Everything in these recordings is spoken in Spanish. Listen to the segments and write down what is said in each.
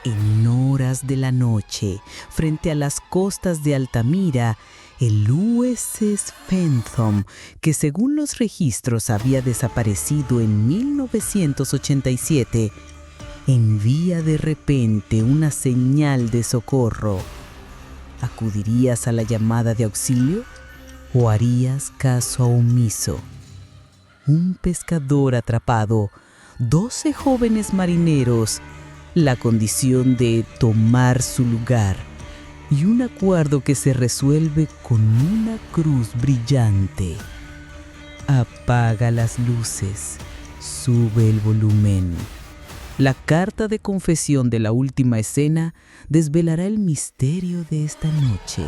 En horas de la noche, frente a las costas de Altamira, el USS Phantom, que según los registros había desaparecido en 1987, envía de repente una señal de socorro. ¿Acudirías a la llamada de auxilio o harías caso omiso? Un pescador atrapado, 12 jóvenes marineros, la condición de tomar su lugar y un acuerdo que se resuelve con una cruz brillante. Apaga las luces, sube el volumen. La carta de confesión de la última escena desvelará el misterio de esta noche.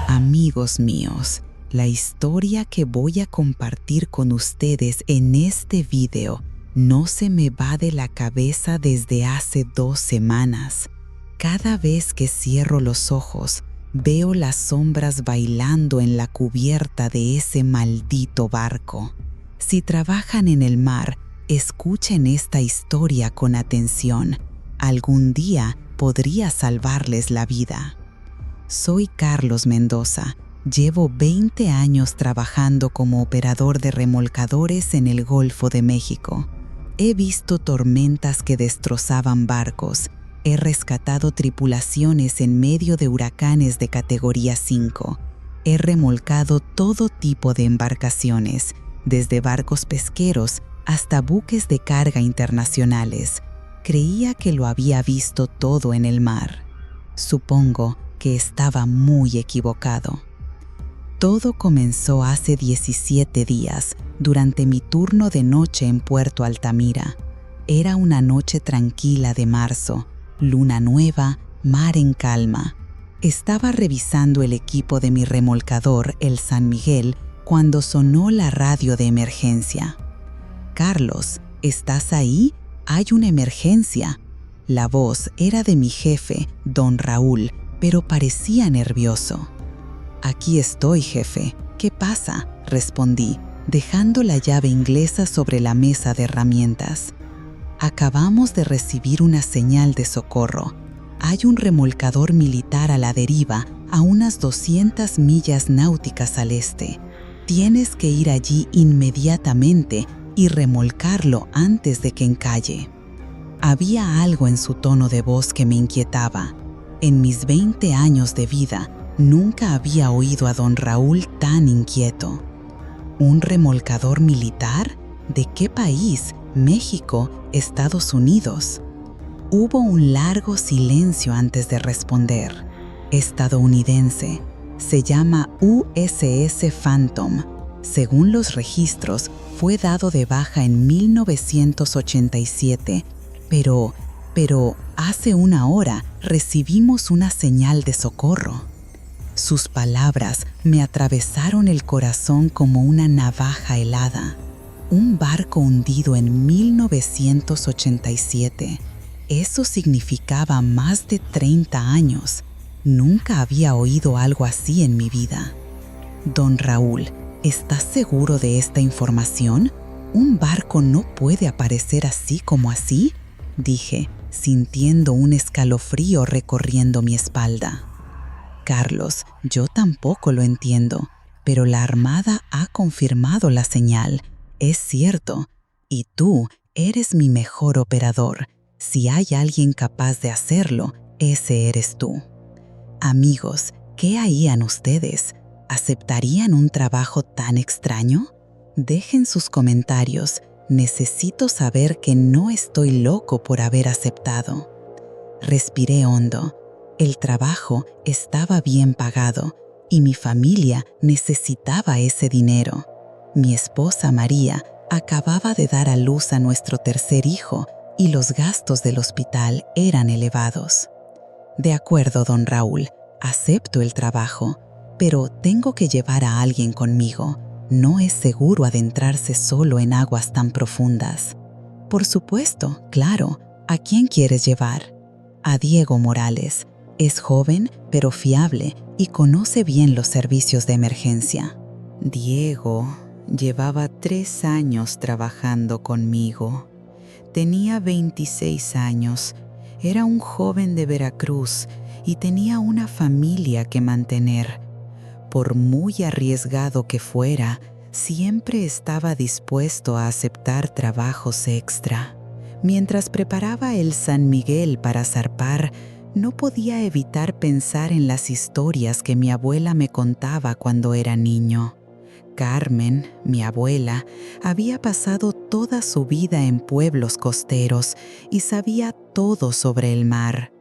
Amigos míos, la historia que voy a compartir con ustedes en este video no se me va de la cabeza desde hace 2 semanas. Cada vez que cierro los ojos, veo las sombras bailando en la cubierta de ese maldito barco. Si trabajan en el mar, escuchen esta historia con atención. Algún día podría salvarles la vida. Soy Carlos Mendoza. Llevo 20 años trabajando como operador de remolcadores en el Golfo de México. He visto tormentas que destrozaban barcos. He rescatado tripulaciones en medio de huracanes de categoría 5. He remolcado todo tipo de embarcaciones, desde barcos pesqueros hasta buques de carga internacionales. Creía que lo había visto todo en el mar. Supongo que estaba muy equivocado. Todo comenzó hace 17 días, durante mi turno de noche en Puerto Altamira. Era una noche tranquila de marzo, luna nueva, mar en calma. Estaba revisando el equipo de mi remolcador, el San Miguel, cuando sonó la radio de emergencia. «Carlos, ¿estás ahí? Hay una emergencia». La voz era de mi jefe, don Raúl, pero parecía nervioso. «Aquí estoy, jefe. ¿Qué pasa?», respondí, dejando la llave inglesa sobre la mesa de herramientas. «Acabamos de recibir una señal de socorro. Hay un remolcador militar a la deriva a unas 200 millas náuticas al este. Tienes que ir allí inmediatamente y remolcarlo antes de que encalle». Había algo en su tono de voz que me inquietaba. En mis 20 años de vida, nunca había oído a don Raúl tan inquieto. ¿Un remolcador militar? ¿De qué país? ¿México? ¿Estados Unidos? Hubo un largo silencio antes de responder. Estadounidense. Se llama USS Phantom. Según los registros, fue dado de baja en 1987, pero hace una hora recibimos una señal de socorro. Sus palabras me atravesaron el corazón como una navaja helada. Un barco hundido en 1987. Eso significaba más de 30 años. Nunca había oído algo así en mi vida. Don Raúl, ¿estás seguro de esta información? ¿Un barco no puede aparecer así como así?, dije, sintiendo un escalofrío recorriendo mi espalda. Carlos, yo tampoco lo entiendo, pero la Armada ha confirmado la señal. Es cierto, y tú eres mi mejor operador. Si hay alguien capaz de hacerlo, ese eres tú. Amigos, ¿qué harían ustedes? ¿Aceptarían un trabajo tan extraño? Dejen sus comentarios. Necesito saber que no estoy loco por haber aceptado. Respiré hondo. El trabajo estaba bien pagado y mi familia necesitaba ese dinero. Mi esposa María acababa de dar a luz a nuestro tercer hijo y los gastos del hospital eran elevados. De acuerdo, don Raúl, acepto el trabajo, pero tengo que llevar a alguien conmigo. No es seguro adentrarse solo en aguas tan profundas. Por supuesto, claro. ¿A quién quieres llevar? A Diego Morales. Es joven, pero fiable y conoce bien los servicios de emergencia. Diego llevaba 3 años trabajando conmigo. Tenía 26 años, era un joven de Veracruz y tenía una familia que mantener. Por muy arriesgado que fuera, siempre estaba dispuesto a aceptar trabajos extra. Mientras preparaba el San Miguel para zarpar, no podía evitar pensar en las historias que mi abuela me contaba cuando era niño. Carmen, mi abuela, había pasado toda su vida en pueblos costeros y sabía todo sobre el mar.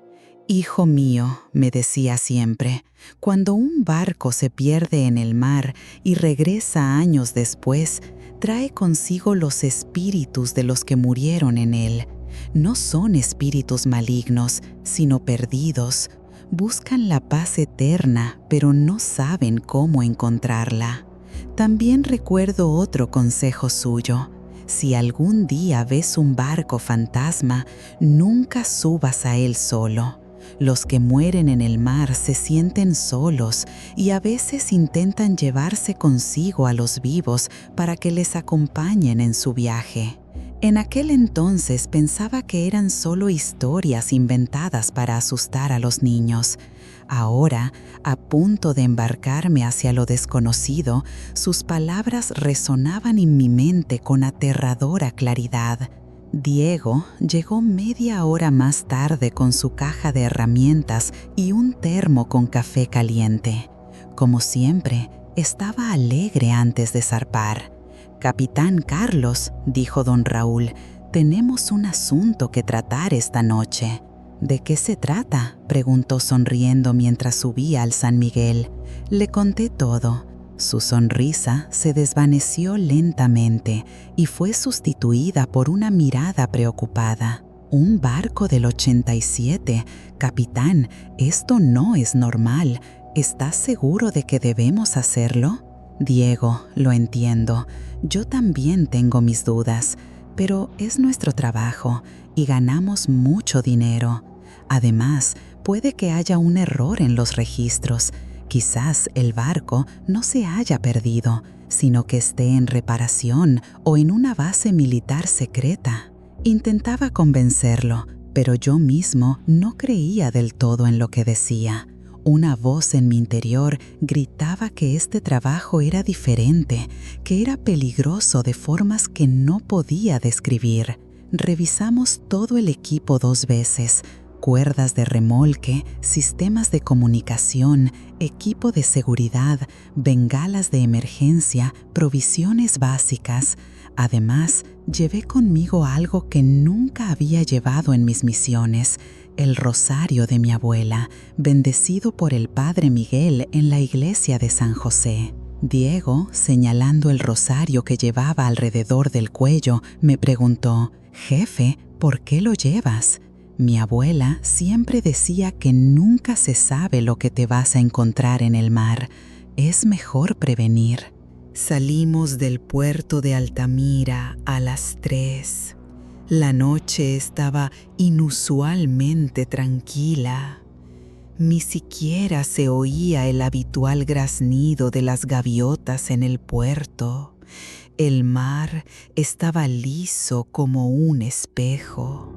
«Hijo mío», me decía siempre, «cuando un barco se pierde en el mar y regresa años después, trae consigo los espíritus de los que murieron en él. No son espíritus malignos, sino perdidos. Buscan la paz eterna, pero no saben cómo encontrarla». También recuerdo otro consejo suyo. Si algún día ves un barco fantasma, nunca subas a él solo. Los que mueren en el mar se sienten solos y a veces intentan llevarse consigo a los vivos para que les acompañen en su viaje. En aquel entonces pensaba que eran solo historias inventadas para asustar a los niños. Ahora, a punto de embarcarme hacia lo desconocido, sus palabras resonaban en mi mente con aterradora claridad. Diego llegó media hora más tarde con su caja de herramientas y un termo con café caliente. Como siempre, estaba alegre antes de zarpar. «Capitán Carlos», dijo don Raúl, «tenemos un asunto que tratar esta noche». «¿De qué se trata?», preguntó sonriendo mientras subía al San Miguel. Le conté todo. Su sonrisa se desvaneció lentamente y fue sustituida por una mirada preocupada. «¿Un barco del 87? Capitán, esto no es normal. ¿Estás seguro de que debemos hacerlo?» «Diego, lo entiendo. Yo también tengo mis dudas, pero es nuestro trabajo y ganamos mucho dinero. Además, puede que haya un error en los registros. Quizás el barco no se haya perdido, sino que esté en reparación o en una base militar secreta». Intentaba convencerlo, pero yo mismo no creía del todo en lo que decía. Una voz en mi interior gritaba que este trabajo era diferente, que era peligroso de formas que no podía describir. Revisamos todo el equipo 2 veces: cuerdas de remolque, sistemas de comunicación, equipo de seguridad, bengalas de emergencia, provisiones básicas. Además, llevé conmigo algo que nunca había llevado en mis misiones: el rosario de mi abuela, bendecido por el Padre Miguel en la iglesia de San José. Diego, señalando el rosario que llevaba alrededor del cuello, me preguntó: «Jefe, ¿por qué lo llevas?». Mi abuela siempre decía que nunca se sabe lo que te vas a encontrar en el mar. Es mejor prevenir. Salimos del puerto de Altamira a las 3. La noche estaba inusualmente tranquila. Ni siquiera se oía el habitual graznido de las gaviotas en el puerto. El mar estaba liso como un espejo.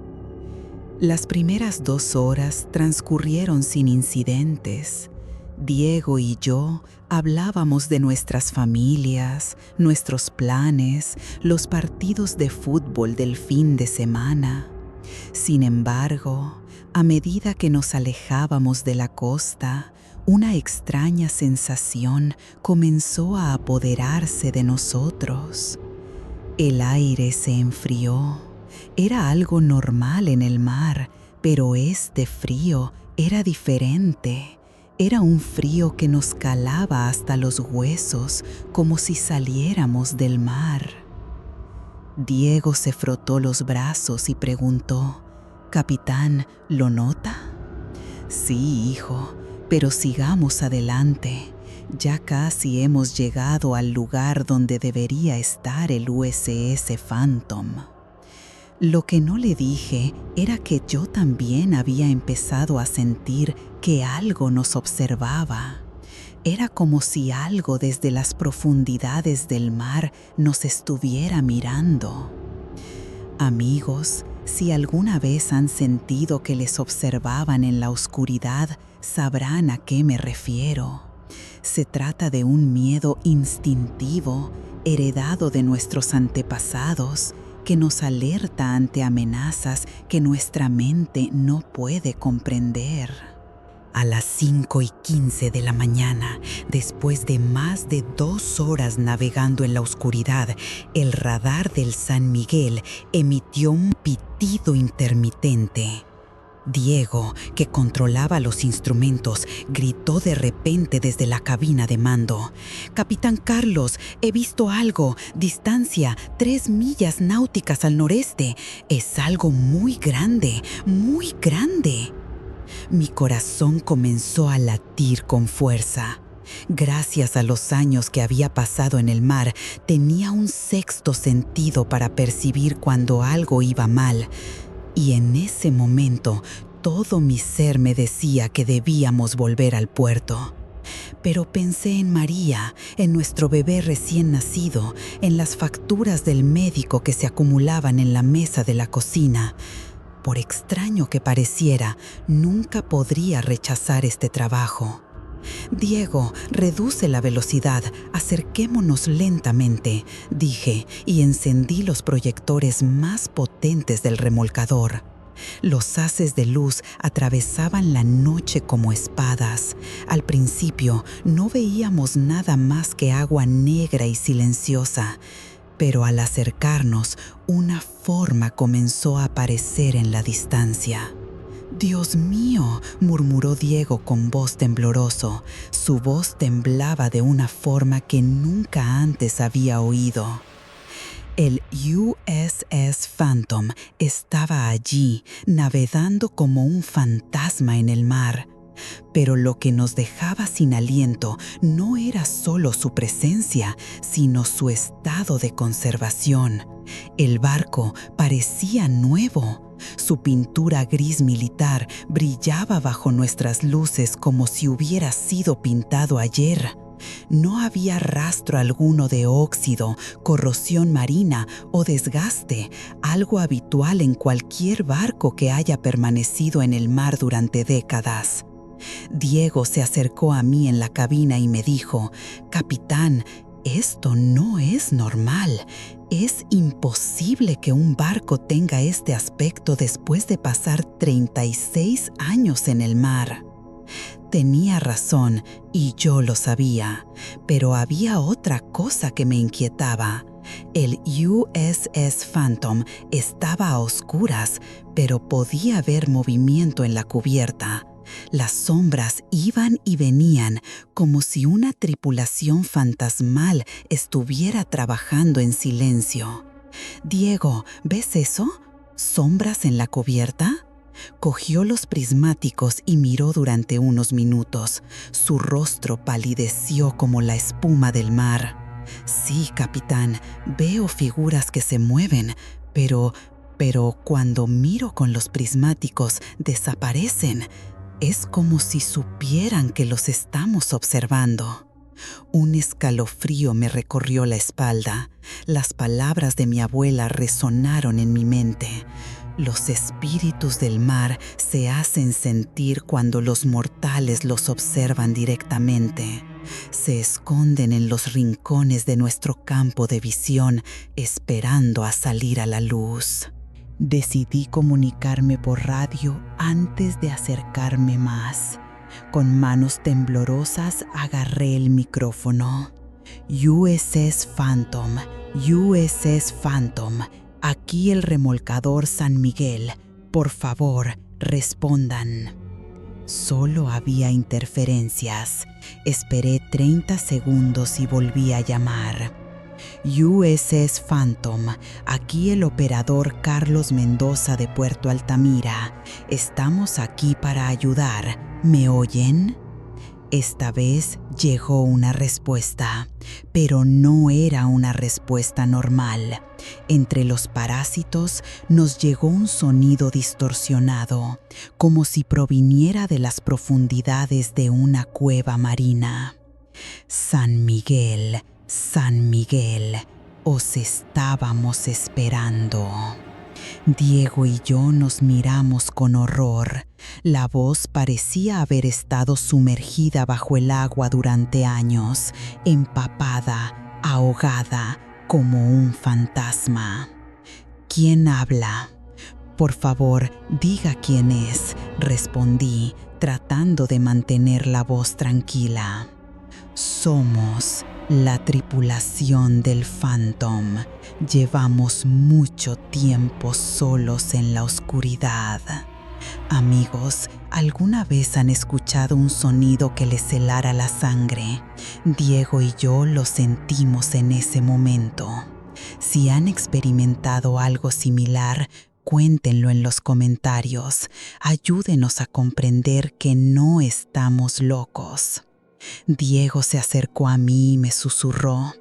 Las primeras 2 horas transcurrieron sin incidentes. Diego y yo hablábamos de nuestras familias, nuestros planes, los partidos de fútbol del fin de semana. Sin embargo, a medida que nos alejábamos de la costa, una extraña sensación comenzó a apoderarse de nosotros. El aire se enfrió. Era algo normal en el mar, pero este frío era diferente. Era un frío que nos calaba hasta los huesos, como si saliéramos del mar. Diego se frotó los brazos y preguntó: «Capitán, ¿lo nota?». «Sí, hijo, pero sigamos adelante. Ya casi hemos llegado al lugar donde debería estar el USS Phantom». Lo que no le dije era que yo también había empezado a sentir que algo nos observaba. Era como si algo desde las profundidades del mar nos estuviera mirando. Amigos, si alguna vez han sentido que les observaban en la oscuridad, sabrán a qué me refiero. Se trata de un miedo instintivo, heredado de nuestros antepasados, que nos alerta ante amenazas que nuestra mente no puede comprender. A las 5:15 de la mañana, después de más de 2 horas navegando en la oscuridad, el radar del San Miguel emitió un pitido intermitente. Diego, que controlaba los instrumentos, gritó de repente desde la cabina de mando: «Capitán Carlos, he visto algo. Distancia 3 millas náuticas al noreste. Es algo muy grande, muy grande». Mi corazón comenzó a latir con fuerza. Gracias a los años que había pasado en el mar, tenía un sexto sentido para percibir cuando algo iba mal. Y en ese momento, todo mi ser me decía que debíamos volver al puerto. Pero pensé en María, en nuestro bebé recién nacido, en las facturas del médico que se acumulaban en la mesa de la cocina. Por extraño que pareciera, nunca podría rechazar este trabajo. «Diego, reduce la velocidad, acerquémonos lentamente», dije, y encendí los proyectores más potentes del remolcador. Los haces de luz atravesaban la noche como espadas. Al principio no veíamos nada más que agua negra y silenciosa, pero al acercarnos, una forma comenzó a aparecer en la distancia. «Dios mío», murmuró Diego con voz tembloroso. Su voz temblaba de una forma que nunca antes había oído. El USS Phantom estaba allí, navegando como un fantasma en el mar. Pero lo que nos dejaba sin aliento no era solo su presencia, sino su estado de conservación. El barco parecía nuevo. Su pintura gris militar brillaba bajo nuestras luces como si hubiera sido pintado ayer. No había rastro alguno de óxido, corrosión marina o desgaste, algo habitual en cualquier barco que haya permanecido en el mar durante décadas. Diego se acercó a mí en la cabina y me dijo: «Capitán, esto no es normal. Es imposible que un barco tenga este aspecto después de pasar 36 años en el mar». Tenía razón y yo lo sabía, pero había otra cosa que me inquietaba. El USS Phantom estaba a oscuras, pero podía haber movimiento en la cubierta. Las sombras iban y venían como si una tripulación fantasmal estuviera trabajando en silencio. «Diego, ¿ves eso? ¿Sombras en la cubierta?». Cogió los prismáticos y miró durante unos minutos. Su rostro palideció como la espuma del mar. «Sí, capitán, veo figuras que se mueven, pero cuando miro con los prismáticos desaparecen. Es como si supieran que los estamos observando». Un escalofrío me recorrió la espalda. Las palabras de mi abuela resonaron en mi mente. Los espíritus del mar se hacen sentir cuando los mortales los observan directamente. Se esconden en los rincones de nuestro campo de visión, esperando a salir a la luz. Decidí comunicarme por radio antes de acercarme más. Con manos temblorosas agarré el micrófono. «USS Phantom, USS Phantom. Aquí el remolcador San Miguel. Por favor, respondan». Solo había interferencias. Esperé 30 segundos y volví a llamar. «USS Phantom, aquí el operador Carlos Mendoza de Puerto Altamira. Estamos aquí para ayudar. ¿Me oyen?». Esta vez llegó una respuesta, pero no era una respuesta normal. Entre los parásitos nos llegó un sonido distorsionado, como si proviniera de las profundidades de una cueva marina. «San Miguel, San Miguel, os estábamos esperando». Diego y yo nos miramos con horror. La voz parecía haber estado sumergida bajo el agua durante años, empapada, ahogada, como un fantasma. ¿Quién habla? Por favor, diga quién es, respondí, tratando de mantener la voz tranquila. Somos la tripulación del Phantom. Llevamos mucho tiempo solos en la oscuridad. Amigos, ¿alguna vez han escuchado un sonido que les helara la sangre? Diego y yo lo sentimos en ese momento. Si han experimentado algo similar, cuéntenlo en los comentarios. Ayúdenos a comprender que no estamos locos. Diego se acercó a mí y me susurró: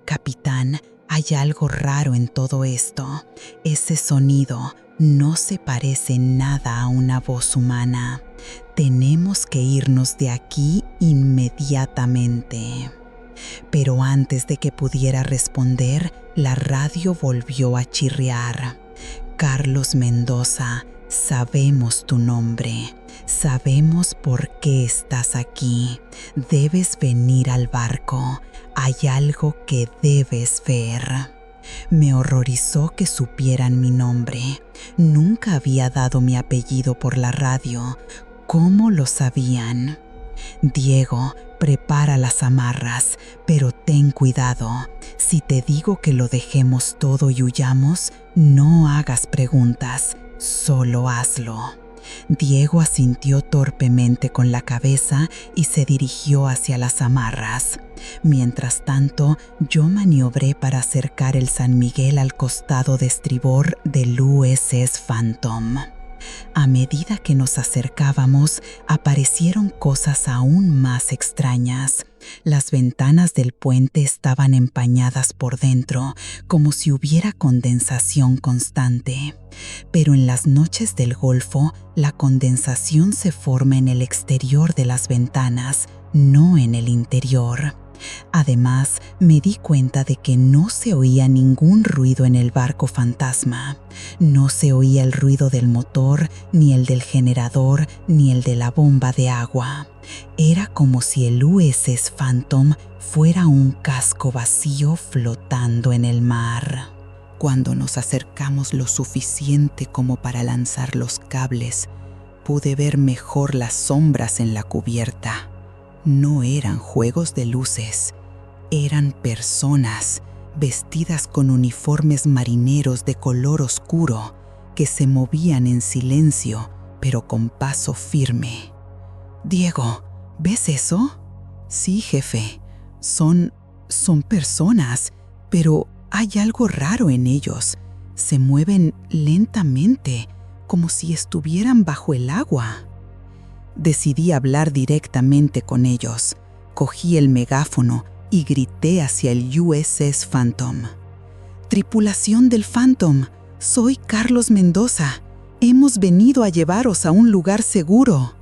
«Capitán, hay algo raro en todo esto. Ese sonido no se parece nada a una voz humana. Tenemos que irnos de aquí inmediatamente». Pero antes de que pudiera responder, la radio volvió a chirriar. «Carlos Mendoza, sabemos tu nombre. Sabemos por qué estás aquí. Debes venir al barco. Hay algo que debes ver». Me horrorizó que supieran mi nombre. Nunca había dado mi apellido por la radio. ¿Cómo lo sabían? «Diego, prepara las amarras, pero ten cuidado. Si te digo que lo dejemos todo y huyamos, no hagas preguntas, solo hazlo». Diego asintió torpemente con la cabeza y se dirigió hacia las amarras. Mientras tanto, yo maniobré para acercar el San Miguel al costado de estribor del USS Phantom. A medida que nos acercábamos, aparecieron cosas aún más extrañas. Las ventanas del puente estaban empañadas por dentro, como si hubiera condensación constante. Pero en las noches del Golfo, la condensación se forma en el exterior de las ventanas, no en el interior. Además, me di cuenta de que no se oía ningún ruido en el barco fantasma. No se oía el ruido del motor, ni el del generador, ni el de la bomba de agua. Era como si el USS Phantom fuera un casco vacío flotando en el mar. Cuando nos acercamos lo suficiente como para lanzar los cables, pude ver mejor las sombras en la cubierta. No eran juegos de luces, eran personas vestidas con uniformes marineros de color oscuro que se movían en silencio, pero con paso firme. «Diego, ¿ves eso?» «Sí, jefe. Son personas, pero hay algo raro en ellos. Se mueven lentamente, como si estuvieran bajo el agua». Decidí hablar directamente con ellos. Cogí el megáfono y grité hacia el USS Phantom. «Tripulación del Phantom, soy Carlos Mendoza. Hemos venido a llevaros a un lugar seguro».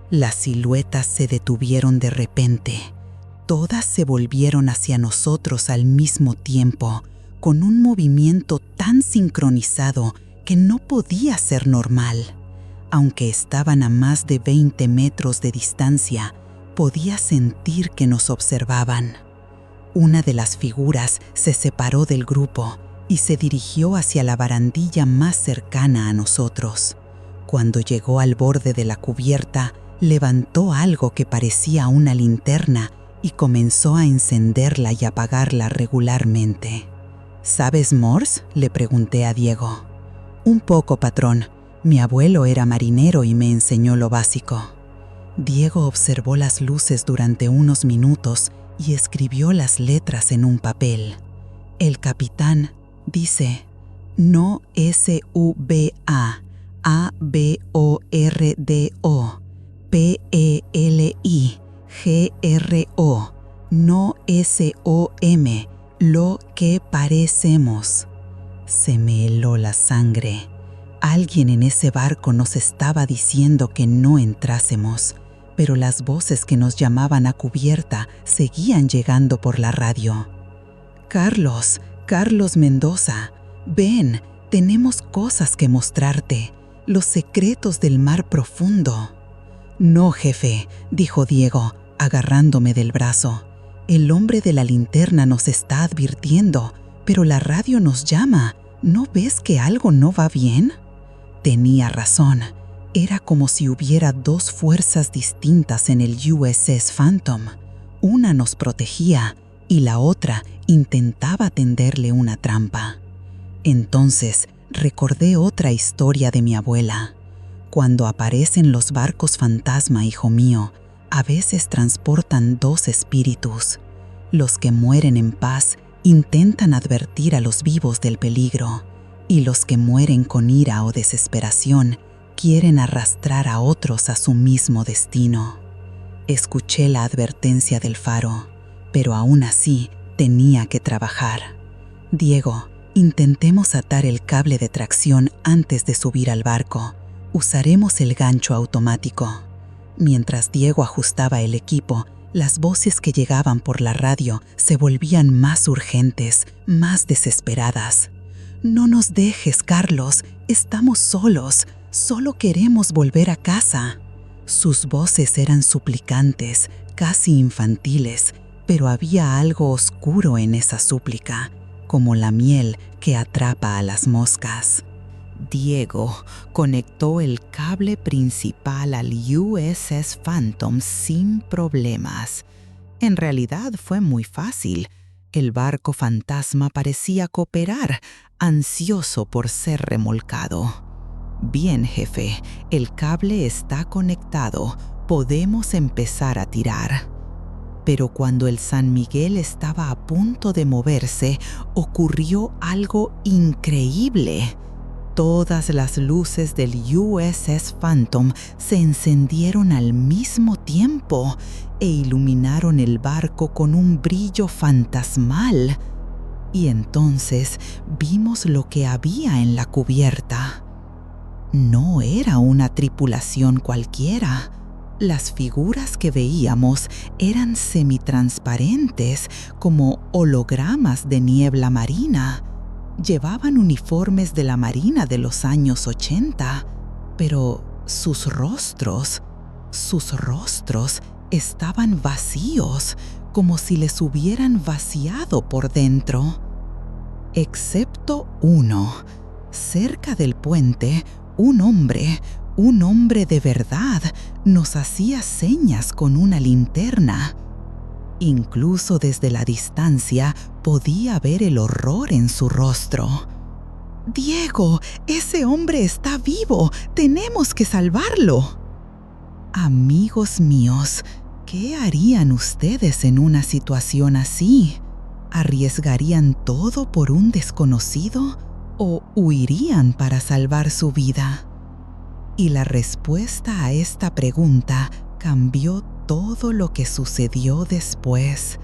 Las siluetas se detuvieron de repente. Todas se volvieron hacia nosotros al mismo tiempo, con un movimiento tan sincronizado que no podía ser normal. Aunque estaban a más de 20 metros de distancia, podía sentir que nos observaban. Una de las figuras se separó del grupo y se dirigió hacia la barandilla más cercana a nosotros. Cuando llegó al borde de la cubierta, levantó algo que parecía una linterna y comenzó a encenderla y apagarla regularmente. «¿Sabes Morse?», le pregunté a Diego. «Un poco, patrón. Mi abuelo era marinero y me enseñó lo básico». Diego observó las luces durante unos minutos y escribió las letras en un papel. «El capitán dice: no S-U-B-A, A-B-O-R-D-O, P-E-L-I-G-R-O, no S-O-M, lo que parecemos». Se me heló la sangre. Alguien en ese barco nos estaba diciendo que no entrásemos, pero las voces que nos llamaban a cubierta seguían llegando por la radio. «Carlos Mendoza, ven, Tenemos cosas que mostrarte, los secretos del mar profundo. No, jefe, dijo Diego, agarrándome del brazo. El hombre de la linterna nos está advirtiendo, pero la radio nos llama. ¿No ves que algo no va bien? Tenía razón. Era como si hubiera dos fuerzas distintas en el USS Phantom. Una nos protegía y la otra intentaba tenderle una trampa. Entonces recordé otra historia de mi abuela. Cuando aparecen los barcos fantasma, hijo mío, a veces transportan dos espíritus. Los que mueren en paz intentan advertir a los vivos del peligro, y los que mueren con ira o desesperación quieren arrastrar a otros a su mismo destino. Escuché la advertencia del faro, pero aún así tenía que trabajar. Diego, intentemos atar el cable de tracción antes de subir al barco. Usaremos el gancho automático. Mientras Diego ajustaba el equipo, las voces que llegaban por la radio se volvían más urgentes, más desesperadas. «No nos dejes, Carlos. Estamos solos. Solo queremos volver a casa». Sus voces eran suplicantes, casi infantiles, pero había algo oscuro en esa súplica, como la miel que atrapa a las moscas. Diego conectó el cable principal al USS Phantom sin problemas. En realidad fue muy fácil. El barco fantasma parecía cooperar, ansioso por ser remolcado. «Bien, jefe, el cable está conectado. Podemos empezar a tirar». Pero cuando el San Miguel estaba a punto de moverse, ocurrió algo increíble. Todas las luces del USS Phantom se encendieron al mismo tiempo e iluminaron el barco con un brillo fantasmal. Y entonces vimos lo que había en la cubierta. No era una tripulación cualquiera. Las figuras que veíamos eran semitransparentes, como hologramas de niebla marina. Llevaban uniformes de la Marina de los años 80, pero sus rostros estaban vacíos, como si les hubieran vaciado por dentro. Excepto uno. Cerca del puente, un hombre de verdad, nos hacía señas con una linterna. Incluso desde la distancia podía ver el horror en su rostro. «Diego, ese hombre está vivo. Tenemos que salvarlo». Amigos míos, ¿qué harían ustedes en una situación así? ¿Arriesgarían todo por un desconocido o huirían para salvar su vida? Y la respuesta a esta pregunta cambió todo lo que sucedió después.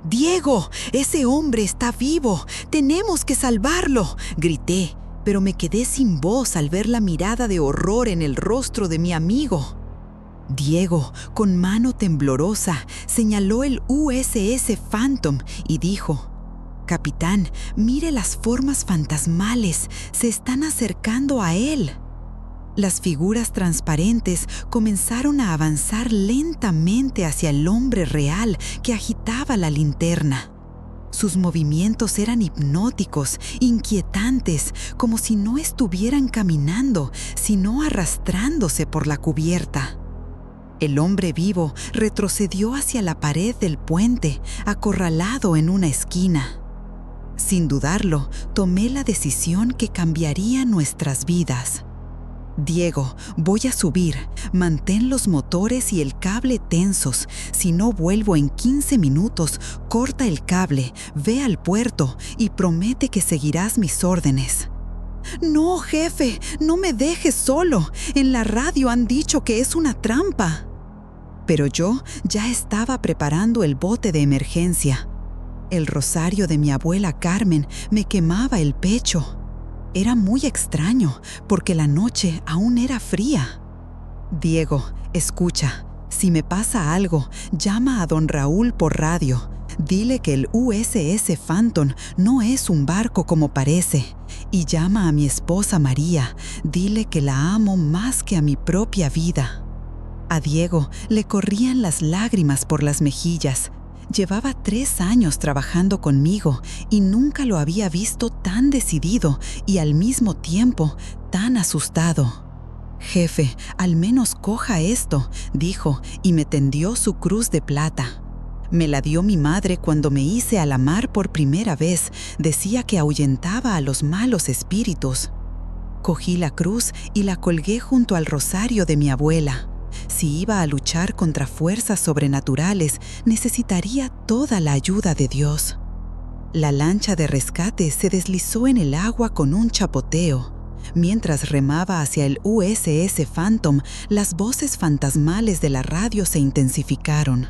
«Diego, ese hombre está vivo. Tenemos que salvarlo», grité, pero me quedé sin voz al ver la mirada de horror en el rostro de mi amigo. Diego, con mano temblorosa, señaló el USS Phantom y dijo: «Capitán, mire las formas fantasmales. Se están acercando a él». Las figuras transparentes comenzaron a avanzar lentamente hacia el hombre real que agitaba la linterna. Sus movimientos eran hipnóticos, inquietantes, como si no estuvieran caminando, sino arrastrándose por la cubierta. El hombre vivo retrocedió hacia la pared del puente, acorralado en una esquina. Sin dudarlo, tomé la decisión que cambiaría nuestras vidas. «Diego, voy a subir. Mantén los motores y el cable tensos. Si no vuelvo en 15 minutos, corta el cable, ve al puerto y promete que seguirás mis órdenes». «No, jefe, no me dejes solo. En la radio han dicho que es una trampa». Pero yo ya estaba preparando el bote de emergencia. El rosario de mi abuela Carmen me quemaba el pecho. Era muy extraño, porque la noche aún era fría. «Diego, escucha. Si me pasa algo, llama a don Raúl por radio. Dile que el USS Phantom no es un barco como parece. y llama a mi esposa María. Dile que la amo más que a mi propia vida». A Diego le corrían las lágrimas por las mejillas. Llevaba 3 años trabajando conmigo y nunca lo había visto tan decidido y al mismo tiempo tan asustado. «Jefe, al menos coja esto», dijo, y me tendió su cruz de plata. Me la dio mi madre cuando me hice a la mar por primera vez. Decía que ahuyentaba a los malos espíritus. Cogí la cruz y la colgué junto al rosario de mi abuela. Si iba a luchar contra fuerzas sobrenaturales, necesitaría toda la ayuda de Dios. La lancha de rescate se deslizó en el agua con un chapoteo. Mientras remaba hacia el USS Phantom, las voces fantasmales de la radio se intensificaron.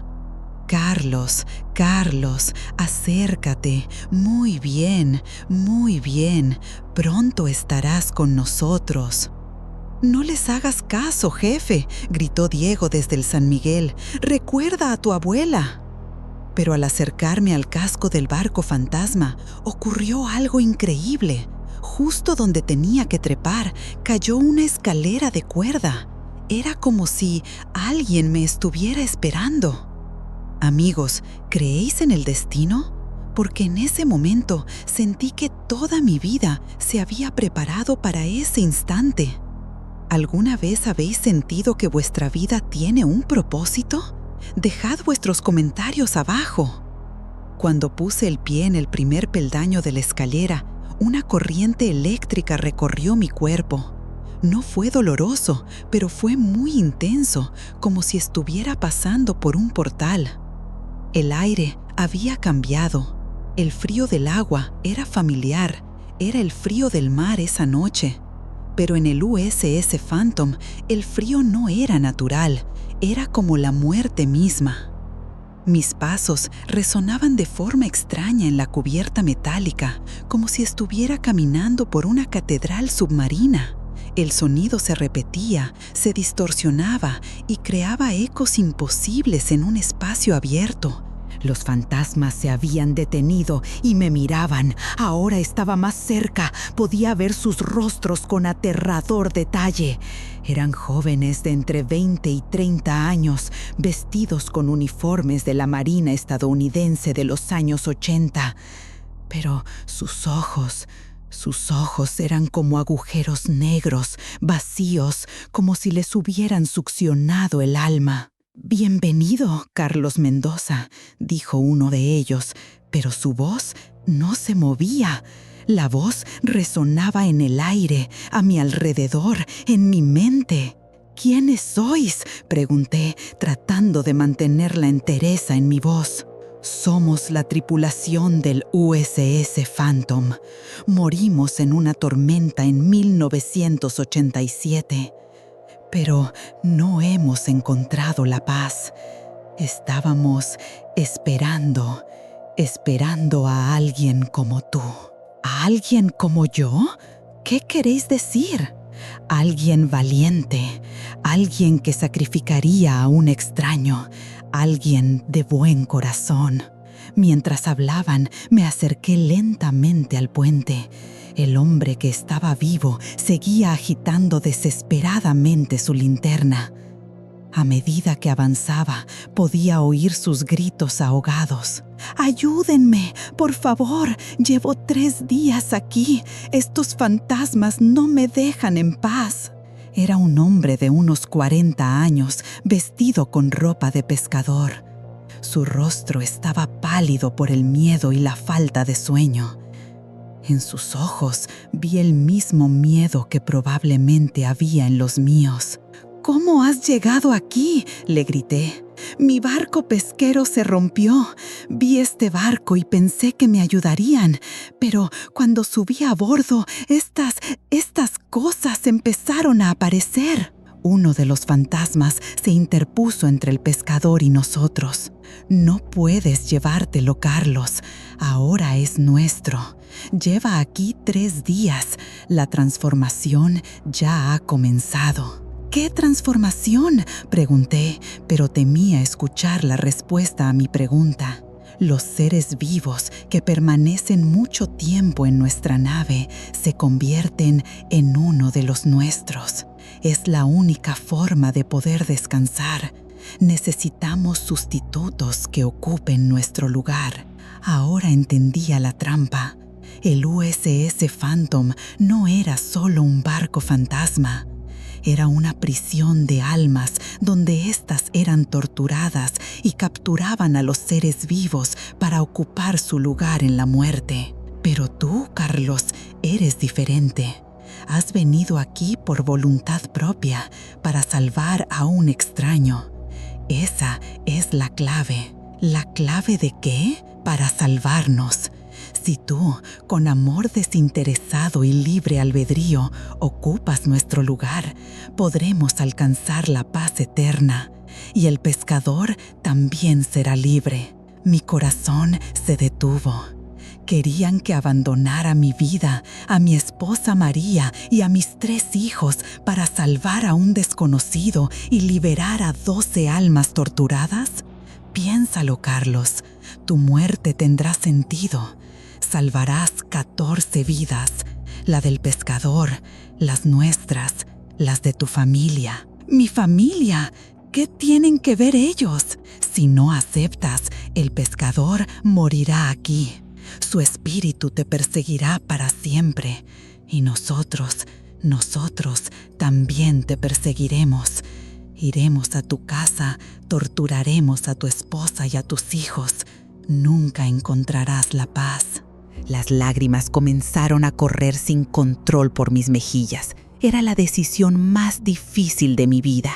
«Carlos, Carlos, acércate. Muy bien, pronto estarás con nosotros». «No les hagas caso, jefe», gritó Diego desde el San Miguel. «Recuerda a tu abuela». Pero al acercarme al casco del barco fantasma, ocurrió algo increíble. Justo donde tenía que trepar, cayó una escalera de cuerda. Era como si alguien me estuviera esperando. Amigos, ¿creéis en el destino? Porque en ese momento sentí que toda mi vida se había preparado para ese instante. ¿Alguna vez habéis sentido que vuestra vida tiene un propósito? Dejad vuestros comentarios abajo. Cuando puse el pie en el primer peldaño de la escalera, una corriente eléctrica recorrió mi cuerpo. No fue doloroso, pero fue muy intenso, como si estuviera pasando por un portal. El aire había cambiado. El frío del agua era familiar. Era el frío del mar esa noche. Pero en el USS Phantom, el frío no era natural, era como la muerte misma. Mis pasos resonaban de forma extraña en la cubierta metálica, como si estuviera caminando por una catedral submarina. El sonido se repetía, se distorsionaba y creaba ecos imposibles en un espacio abierto. Los fantasmas se habían detenido y me miraban. Ahora estaba más cerca. Podía ver sus rostros con aterrador detalle. Eran jóvenes de entre 20 y 30 años, vestidos con uniformes de la Marina estadounidense de los años 80. Pero sus ojos eran como agujeros negros, vacíos, como si les hubieran succionado el alma. «Bienvenido, Carlos Mendoza», dijo uno de ellos, pero su voz no se movía. La voz resonaba en el aire, a mi alrededor, en mi mente. «¿Quiénes sois?», pregunté, tratando de mantener la entereza en mi voz. «Somos la tripulación del USS Phantom. Morimos en una tormenta en 1987. Pero no hemos encontrado la paz. Estábamos esperando a alguien como tú». «¿A alguien como yo? ¿Qué queréis decir?» «Alguien valiente, alguien que sacrificaría a un extraño, alguien de buen corazón». Mientras hablaban, me acerqué lentamente al puente. El hombre que estaba vivo seguía agitando desesperadamente su linterna. A medida que avanzaba, podía oír sus gritos ahogados. «Ayúdenme, por favor, llevo 3 días aquí. Estos fantasmas no me dejan en paz». Era un hombre de unos 40 años, vestido con ropa de pescador. Su rostro estaba pálido por el miedo y la falta de sueño. En sus ojos vi el mismo miedo que probablemente había en los míos. «¿Cómo has llegado aquí?», le grité. «Mi barco pesquero se rompió. Vi este barco y pensé que me ayudarían, pero cuando subí a bordo, estas cosas empezaron a aparecer». Uno de los fantasmas se interpuso entre el pescador y nosotros. «No puedes llevártelo, Carlos. Ahora es nuestro. Lleva aquí 3 días. La transformación ya ha comenzado». «¿Qué transformación?», pregunté, pero temía escuchar la respuesta a mi pregunta. Los seres vivos que permanecen mucho tiempo en nuestra nave se convierten en uno de los nuestros. Es la única forma de poder descansar. Necesitamos sustitutos que ocupen nuestro lugar. Ahora entendía la trampa. El USS Phantom no era solo un barco fantasma. Era una prisión de almas donde éstas eran torturadas y capturaban a los seres vivos para ocupar su lugar en la muerte. Pero tú, Carlos, eres diferente. Has venido aquí por voluntad propia para salvar a un extraño. Esa es la clave. ¿La clave de qué? Para salvarnos. Si tú, con amor desinteresado y libre albedrío, ocupas nuestro lugar, podremos alcanzar la paz eterna, y el pescador también será libre. Mi corazón se detuvo. Querían que abandonara mi vida, a mi esposa María y a mis 3 hijos para salvar a un desconocido y liberar a 12 almas torturadas. Piénsalo, Carlos, tu muerte tendrá sentido. Salvarás 14 vidas, la del pescador, las nuestras, las de tu familia. ¡Mi familia! ¿Qué tienen que ver ellos? Si no aceptas, el pescador morirá aquí. Su espíritu te perseguirá para siempre. Y nosotros también te perseguiremos. Iremos a tu casa, torturaremos a tu esposa y a tus hijos. Nunca encontrarás la paz. Las lágrimas comenzaron a correr sin control por mis mejillas. Era la decisión más difícil de mi vida.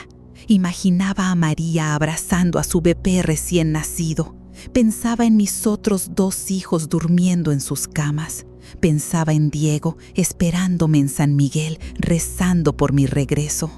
Imaginaba a María abrazando a su bebé recién nacido. Pensaba en mis otros 2 hijos durmiendo en sus camas. Pensaba en Diego esperándome en San Miguel, rezando por mi regreso.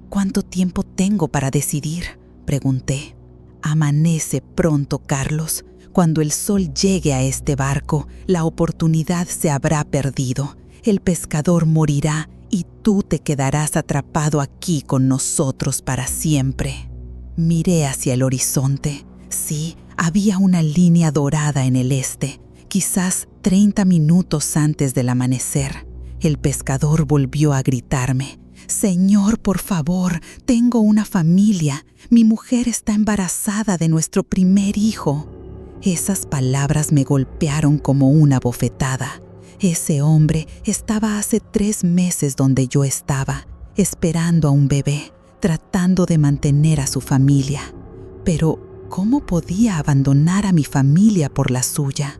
¿Cuánto tiempo tengo para decidir?, pregunté. Amanece pronto, Carlos. Cuando el sol llegue a este barco, la oportunidad se habrá perdido. El pescador morirá y tú te quedarás atrapado aquí con nosotros para siempre. Miré hacia el horizonte. Sí, había una línea dorada en el este, quizás 30 minutos antes del amanecer. El pescador volvió a gritarme: «Señor, por favor, tengo una familia. Mi mujer está embarazada de nuestro primer hijo». Esas palabras me golpearon como una bofetada. Ese hombre estaba hace 3 meses donde yo estaba, esperando a un bebé, tratando de mantener a su familia. Pero, ¿cómo podía abandonar a mi familia por la suya?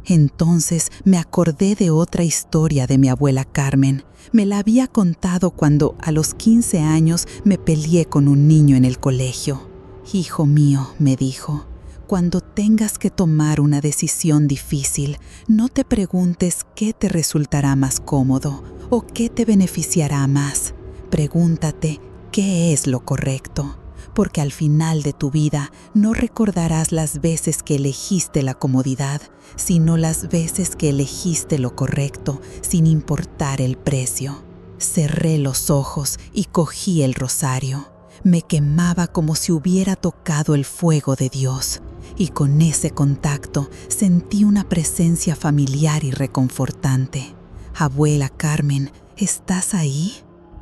Entonces me acordé de otra historia de mi abuela Carmen. Me la había contado cuando, a los 15 años, me peleé con un niño en el colegio. «Hijo mío», me dijo, «cuando tengas que tomar una decisión difícil, no te preguntes qué te resultará más cómodo o qué te beneficiará más. Pregúntate qué es lo correcto, porque al final de tu vida no recordarás las veces que elegiste la comodidad, sino las veces que elegiste lo correcto, sin importar el precio». Cerré los ojos y cogí el rosario. Me quemaba como si hubiera tocado el fuego de Dios, y con ese contacto sentí una presencia familiar y reconfortante. «Abuela Carmen, ¿estás ahí?».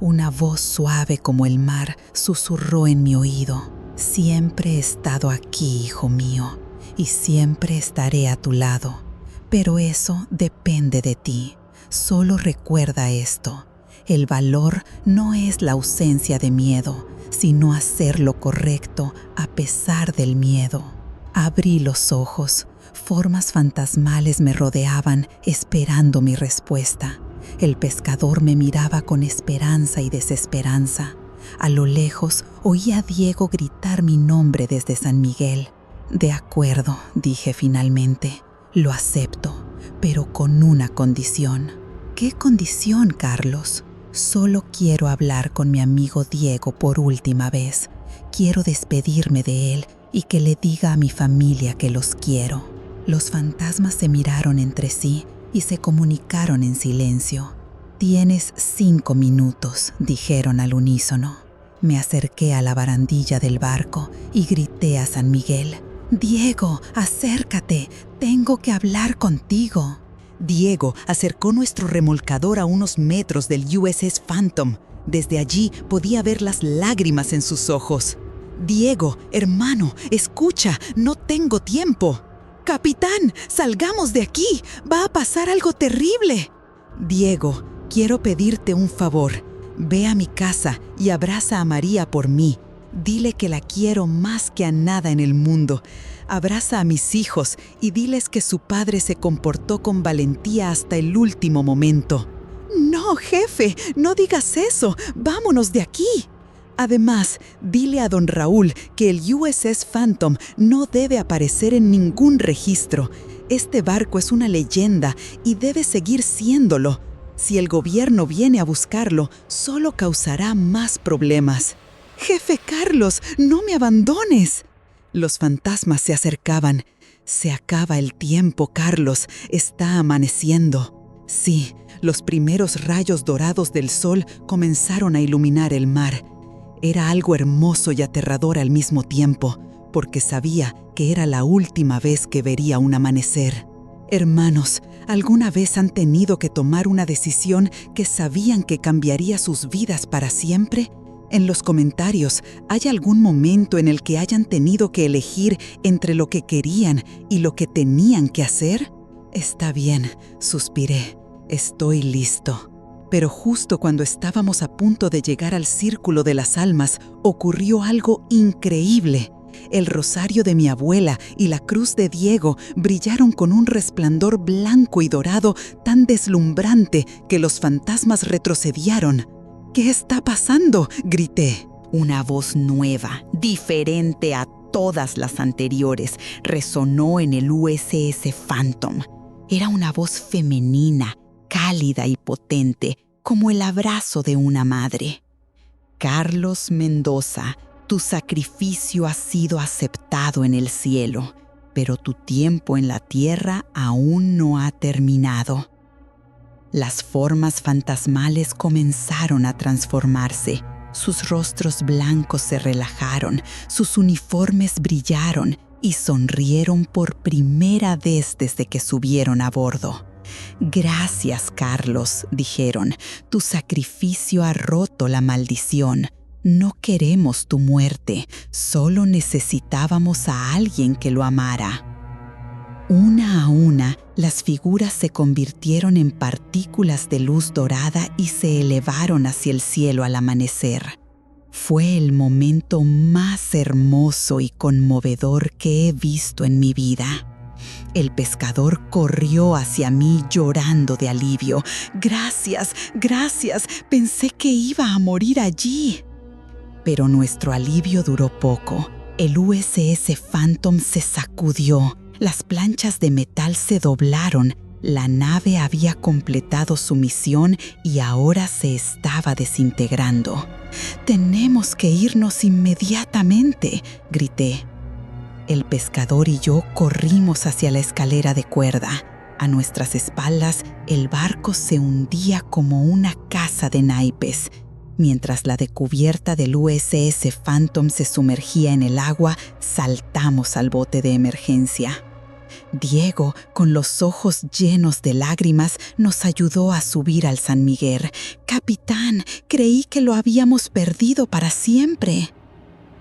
Una voz suave como el mar susurró en mi oído: «Siempre he estado aquí, hijo mío, y siempre estaré a tu lado. Pero eso depende de ti. Solo recuerda esto: el valor no es la ausencia de miedo, sino hacer lo correcto a pesar del miedo». Abrí los ojos. Formas fantasmales me rodeaban, esperando mi respuesta. El pescador me miraba con esperanza y desesperanza. A lo lejos oí a Diego gritar mi nombre desde San Miguel. «De acuerdo», dije finalmente, «lo acepto, pero con una condición». «¿Qué condición, Carlos?». «Solo quiero hablar con mi amigo Diego por última vez. Quiero despedirme de él y que le diga a mi familia que los quiero». Los fantasmas se miraron entre sí y se comunicaron en silencio. «Tienes 5 minutos», dijeron al unísono. Me acerqué a la barandilla del barco y grité a San Miguel: Diego, acércate, tengo que hablar contigo. Diego acercó nuestro remolcador a unos metros del USS Phantom. Desde allí podía ver las lágrimas en sus ojos. Diego, hermano, escucha, no tengo tiempo. Capitán, salgamos de aquí, va a pasar algo terrible. Diego, quiero pedirte un favor. Ve a mi casa y abraza a María por mí. Dile que la quiero más que a nada en el mundo. Abraza a mis hijos y diles que su padre se comportó con valentía hasta el último momento. No, jefe, no digas eso. Vámonos de aquí. Además, dile a don Raúl que el USS Phantom no debe aparecer en ningún registro. Este barco es una leyenda y debe seguir siéndolo. Si el gobierno viene a buscarlo, solo causará más problemas. Jefe Carlos, no me abandones. Los fantasmas se acercaban. Se acaba el tiempo, Carlos. Está amaneciendo. Sí, los primeros rayos dorados del sol comenzaron a iluminar el mar. Era algo hermoso y aterrador al mismo tiempo, porque sabía que era la última vez que vería un amanecer. Hermanos, ¿alguna vez han tenido que tomar una decisión que sabían que cambiaría sus vidas para siempre? En los comentarios, ¿hay algún momento en el que hayan tenido que elegir entre lo que querían y lo que tenían que hacer? Está bien, suspiré. Estoy listo. Pero justo cuando estábamos a punto de llegar al círculo de las almas, ocurrió algo increíble. El rosario de mi abuela y la cruz de Diego brillaron con un resplandor blanco y dorado tan deslumbrante que los fantasmas retrocedieron. ¿Qué está pasando?, grité. Una voz nueva, diferente a todas las anteriores, resonó en el USS Phantom. Era una voz femenina, cálida y potente, como el abrazo de una madre. Carlos Mendoza, tu sacrificio ha sido aceptado en el cielo, pero tu tiempo en la tierra aún no ha terminado. Las formas fantasmales comenzaron a transformarse. Sus rostros blancos se relajaron, sus uniformes brillaron y sonrieron por primera vez desde que subieron a bordo. Gracias, Carlos, dijeron. Tu sacrificio ha roto la maldición. No queremos tu muerte, solo necesitábamos a alguien que lo amara. Una a una, las figuras se convirtieron en partículas de luz dorada y se elevaron hacia el cielo al amanecer. Fue el momento más hermoso y conmovedor que he visto en mi vida. El pescador corrió hacia mí llorando de alivio. Gracias, gracias, pensé que iba a morir allí. Pero nuestro alivio duró poco. El USS Phantom se sacudió. Las planchas de metal se doblaron, la nave había completado su misión y ahora se estaba desintegrando. «Tenemos que irnos inmediatamente», grité. El pescador y yo corrimos hacia la escalera de cuerda. A nuestras espaldas, el barco se hundía como una casa de naipes. Mientras la decubierta del USS Phantom se sumergía en el agua, saltamos al bote de emergencia. Diego, con los ojos llenos de lágrimas, nos ayudó a subir al San Miguel. «Capitán, creí que lo habíamos perdido para siempre».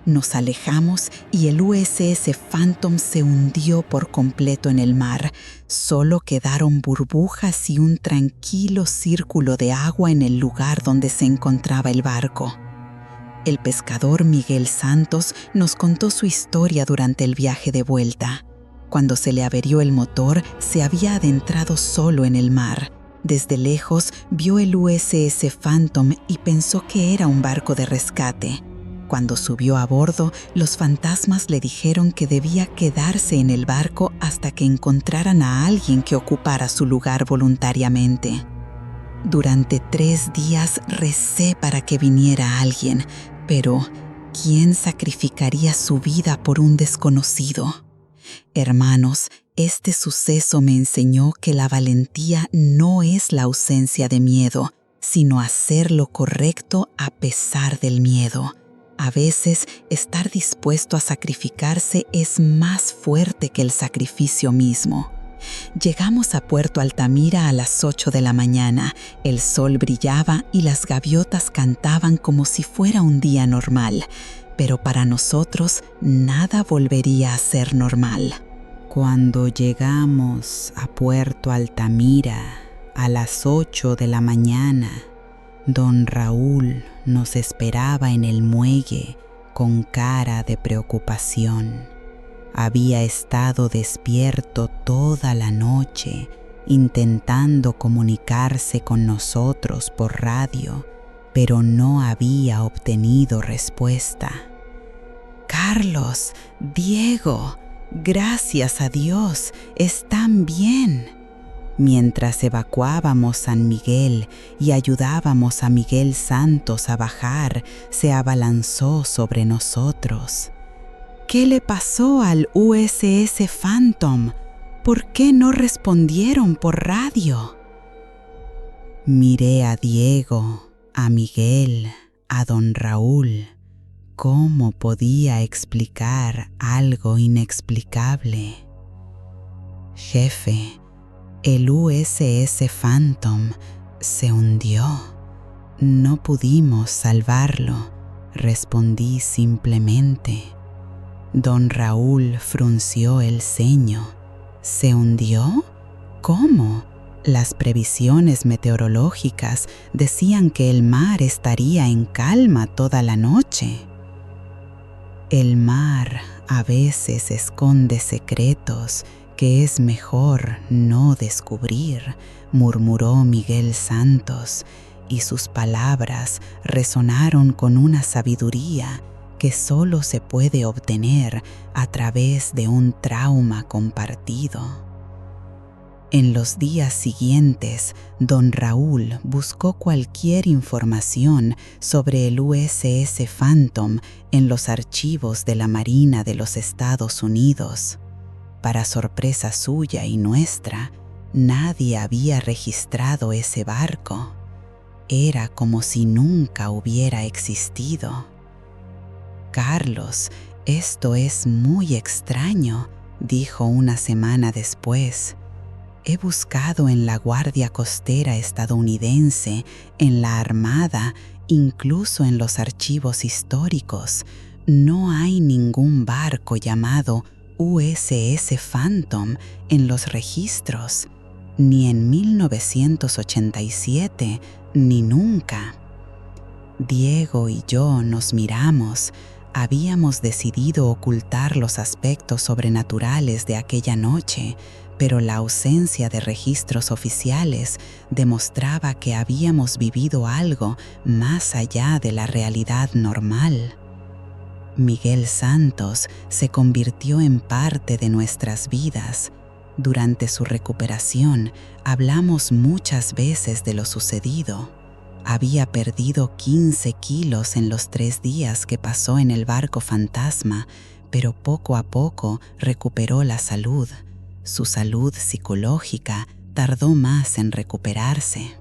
Nos alejamos y el USS Phantom se hundió por completo en el mar. Solo quedaron burbujas y un tranquilo círculo de agua en el lugar donde se encontraba el barco. El pescador Miguel Santos nos contó su historia durante el viaje de vuelta. Cuando se le averió el motor, se había adentrado solo en el mar. Desde lejos vio el USS Phantom y pensó que era un barco de rescate. Cuando subió a bordo, los fantasmas le dijeron que debía quedarse en el barco hasta que encontraran a alguien que ocupara su lugar voluntariamente. Durante 3 días recé para que viniera alguien, pero ¿quién sacrificaría su vida por un desconocido? Hermanos, este suceso me enseñó que la valentía no es la ausencia de miedo, sino hacer lo correcto a pesar del miedo. A veces, estar dispuesto a sacrificarse es más fuerte que el sacrificio mismo. Llegamos a Puerto Altamira a las 8 de la mañana. El sol brillaba y las gaviotas cantaban como si fuera un día normal. Pero para nosotros, nada volvería a ser normal. Cuando llegamos a Puerto Altamira a las 8 de la mañana, don Raúl nos esperaba en el muelle con cara de preocupación. Había estado despierto toda la noche, intentando comunicarse con nosotros por radio, pero no había obtenido respuesta. «Carlos, Diego, gracias a Dios, están bien». Mientras evacuábamos San Miguel y ayudábamos a Miguel Santos a bajar, se abalanzó sobre nosotros. «¿Qué le pasó al USS Phantom? ¿Por qué no respondieron por radio?» Miré a Diego, a Miguel, a don Raúl. ¿Cómo podía explicar algo inexplicable? «Jefe, el USS Phantom se hundió. No pudimos salvarlo», respondí simplemente. Don Raúl frunció el ceño. ¿Se hundió? ¿Cómo? Las previsiones meteorológicas decían que el mar estaría en calma toda la noche. «El mar a veces esconde secretos que es mejor no descubrir», murmuró Miguel Santos, y sus palabras resonaron con una sabiduría que solo se puede obtener a través de un trauma compartido. En los días siguientes, don Raúl buscó cualquier información sobre el USS Phantom en los archivos de la Marina de los Estados Unidos. Para sorpresa suya y nuestra, nadie había registrado ese barco. Era como si nunca hubiera existido. «Carlos, esto es muy extraño», dijo una semana después. «He buscado en la Guardia Costera estadounidense, en la Armada, incluso en los archivos históricos. No hay ningún barco llamado USS Phantom en los registros, ni en 1987, ni nunca». Diego y yo nos miramos. Habíamos decidido ocultar los aspectos sobrenaturales de aquella noche, pero la ausencia de registros oficiales demostraba que habíamos vivido algo más allá de la realidad normal. Miguel Santos se convirtió en parte de nuestras vidas. Durante su recuperación, hablamos muchas veces de lo sucedido. Había perdido 15 kilos en los 3 días que pasó en el barco fantasma, pero poco a poco recuperó la salud. Su salud psicológica tardó más en recuperarse.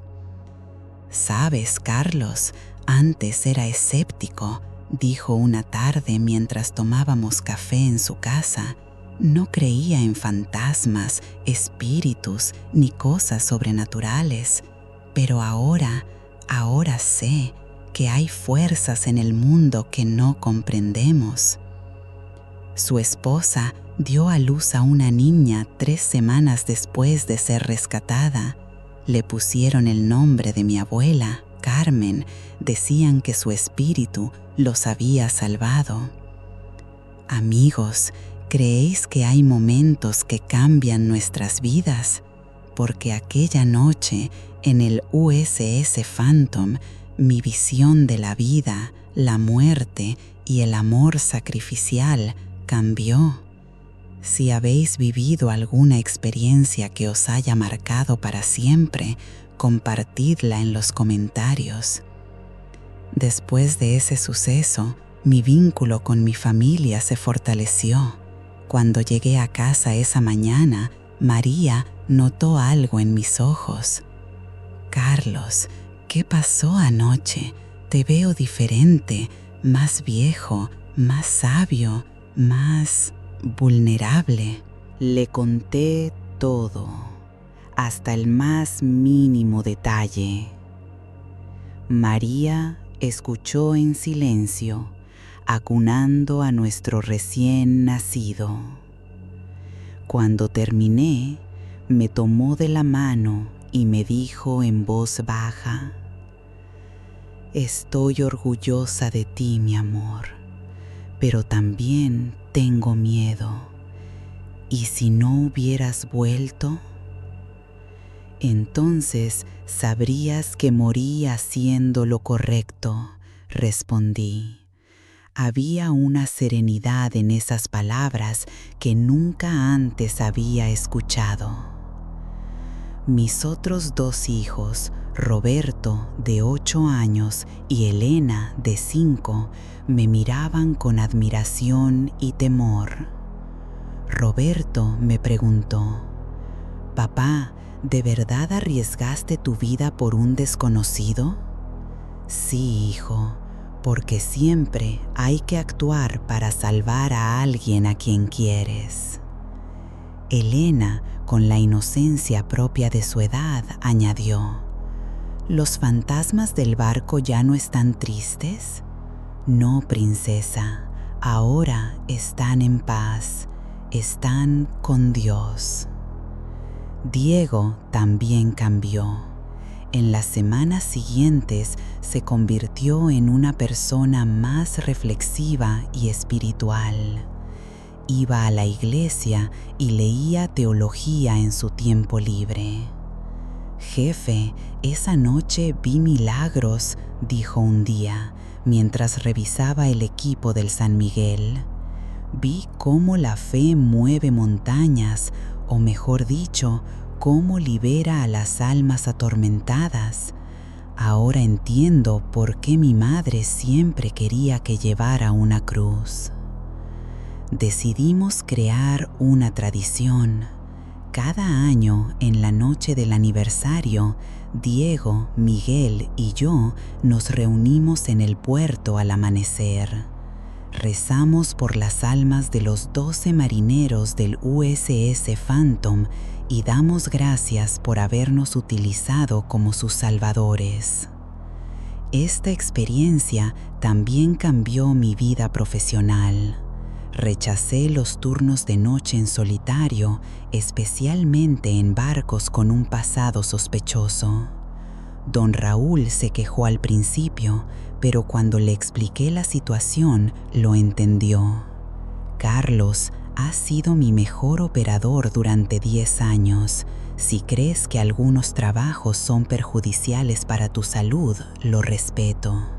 «Sabes, Carlos, antes era escéptico», dijo una tarde mientras tomábamos café en su casa. «No creía en fantasmas, espíritus ni cosas sobrenaturales, pero ahora sé que hay fuerzas en el mundo que no comprendemos». Su esposa dio a luz a una niña 3 semanas después de ser rescatada. Le pusieron el nombre de mi abuela, Carmen. Decían que su espíritu los había salvado. Amigos, ¿creéis que hay momentos que cambian nuestras vidas? Porque aquella noche, en el USS Phantom, mi visión de la vida, la muerte y el amor sacrificial cambió. Si habéis vivido alguna experiencia que os haya marcado para siempre, compartidla en los comentarios. Después de ese suceso, mi vínculo con mi familia se fortaleció. Cuando llegué a casa esa mañana, María notó algo en mis ojos. «Carlos, ¿qué pasó anoche? Te veo diferente. más viejo, más sabio, más vulnerable. Le conté todo, hasta el más mínimo detalle. María escuchó en silencio, acunando a nuestro recién nacido. Cuando terminé, me tomó de la mano y me dijo en voz baja: «Estoy orgullosa de ti, mi amor, pero también tengo miedo. ¿Y si no hubieras vuelto? Entonces sabrías que morí haciendo lo correcto», respondí. Había una serenidad en esas palabras que nunca antes había escuchado. Mis otros 2 hijos, Roberto, de 8 años, y Elena, de 5, me miraban con admiración y temor. Roberto me preguntó: «Papá, ¿de verdad arriesgaste tu vida por un desconocido?». «Sí, hijo, porque siempre hay que actuar para salvar a alguien a quien quieres». Elena, con la inocencia propia de su edad, añadió: «¿Los fantasmas del barco ya no están tristes?». «No, princesa, ahora están en paz, están con Dios». Diego también cambió. En las semanas siguientes se convirtió en una persona más reflexiva y espiritual. Iba a la iglesia y leía teología en su tiempo libre. «Jefe, esa noche vi milagros», dijo un día, mientras revisaba el equipo del San Miguel. «Vi cómo la fe mueve montañas, o mejor dicho, cómo libera a las almas atormentadas. Ahora entiendo por qué mi madre siempre quería que llevara una cruz». Decidimos crear una tradición. Cada año, en la noche del aniversario, Diego, Miguel y yo nos reunimos en el puerto al amanecer. Rezamos por las almas de los 12 marineros del USS Phantom y damos gracias por habernos utilizado como sus salvadores. Esta experiencia también cambió mi vida profesional. Rechacé los turnos de noche en solitario, especialmente en barcos con un pasado sospechoso. Don Raúl se quejó al principio, pero cuando le expliqué la situación, lo entendió. «Carlos, has sido mi mejor operador durante 10 años. Si crees que algunos trabajos son perjudiciales para tu salud, lo respeto».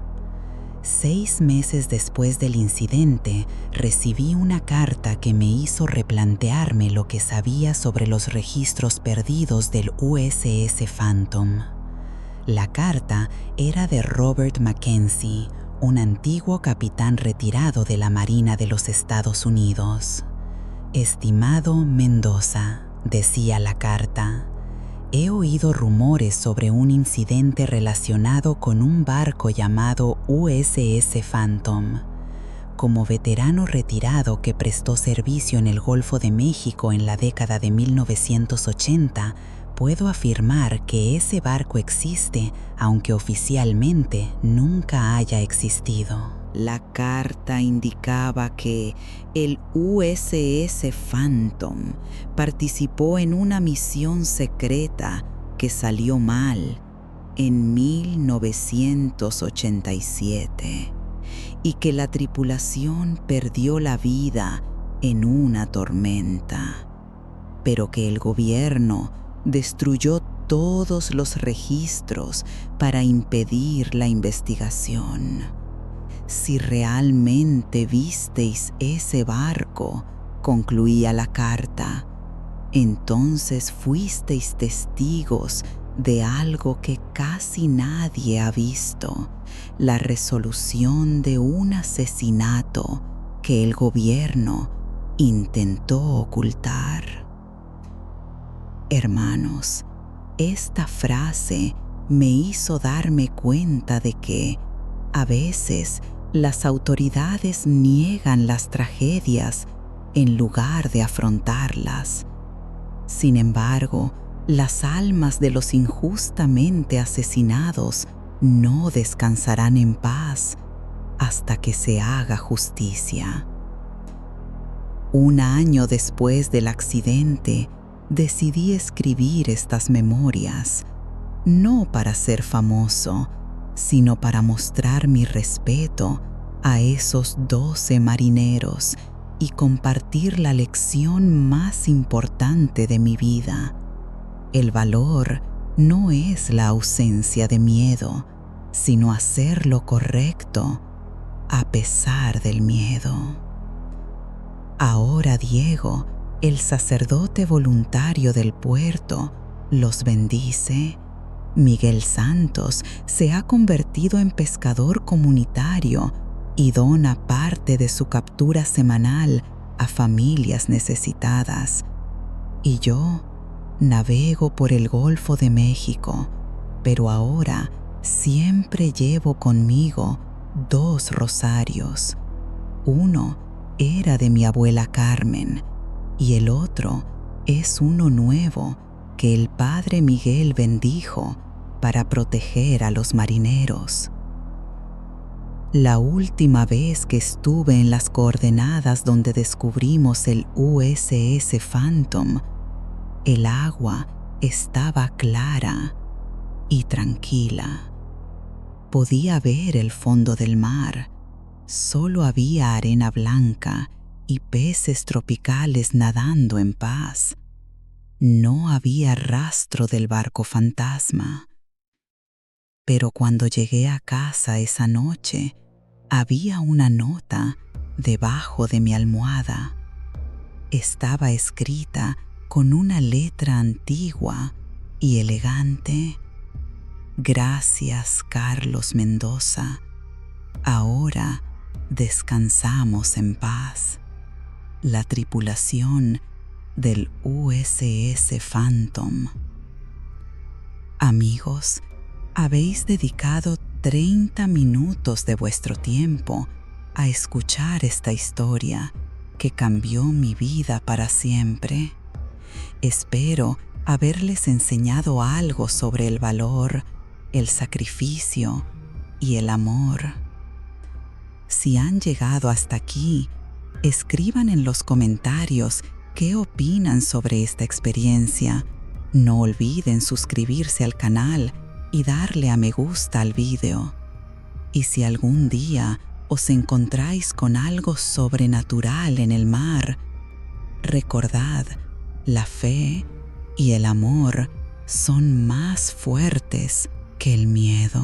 6 meses después del incidente, recibí una carta que me hizo replantearme lo que sabía sobre los registros perdidos del USS Phantom. La carta era de Robert Mackenzie, un antiguo capitán retirado de la Marina de los Estados Unidos. «Estimado Mendoza», decía la carta, «he oído rumores sobre un incidente relacionado con un barco llamado USS Phantom. Como veterano retirado que prestó servicio en el Golfo de México en la década de 1980, puedo afirmar que ese barco existe, aunque oficialmente nunca haya existido». La carta indicaba que el USS Phantom participó en una misión secreta que salió mal en 1987 y que la tripulación perdió la vida en una tormenta, pero que el gobierno destruyó todos los registros para impedir la investigación. «Si realmente visteis ese barco», concluía la carta, «entonces fuisteis testigos de algo que casi nadie ha visto: la resolución de un asesinato que el gobierno intentó ocultar». Hermanos, esta frase me hizo darme cuenta de que, a veces, Las autoridades niegan las tragedias en lugar de afrontarlas. Sin embargo, las almas de los injustamente asesinados no descansarán en paz hasta que se haga justicia. Un año después del accidente, decidí escribir estas memorias, no para ser famoso, sino para mostrar mi respeto a esos 12 marineros y compartir la lección más importante de mi vida. El valor no es la ausencia de miedo, sino hacer lo correcto a pesar del miedo. Ahora Diego, el sacerdote voluntario del puerto, los bendice. Miguel Santos se ha convertido en pescador comunitario y dona parte de su captura semanal a familias necesitadas. Y yo navego por el Golfo de México, pero ahora siempre llevo conmigo 2 rosarios. Uno era de mi abuela Carmen y el otro es uno nuevo que el Padre Miguel bendijo para proteger a los marineros. La última vez que estuve en las coordenadas donde descubrimos el USS Phantom, el agua estaba clara y tranquila. Podía ver el fondo del mar. Solo había arena blanca y peces tropicales nadando en paz. No había rastro del barco fantasma. Pero cuando llegué a casa esa noche, había una nota debajo de mi almohada. Estaba escrita con una letra antigua y elegante. Gracias, Carlos Mendoza. Ahora descansamos en paz. La tripulación del USS Phantom. Amigos, habéis dedicado 30 minutos de vuestro tiempo a escuchar esta historia que cambió mi vida para siempre. Espero haberles enseñado algo sobre el valor, el sacrificio y el amor. Si han llegado hasta aquí, escriban en los comentarios qué opinan sobre esta experiencia. No olviden suscribirse al canal y darle a me gusta al video. Y si algún día os encontráis con algo sobrenatural en el mar, recordad, la fe y el amor son más fuertes que el miedo.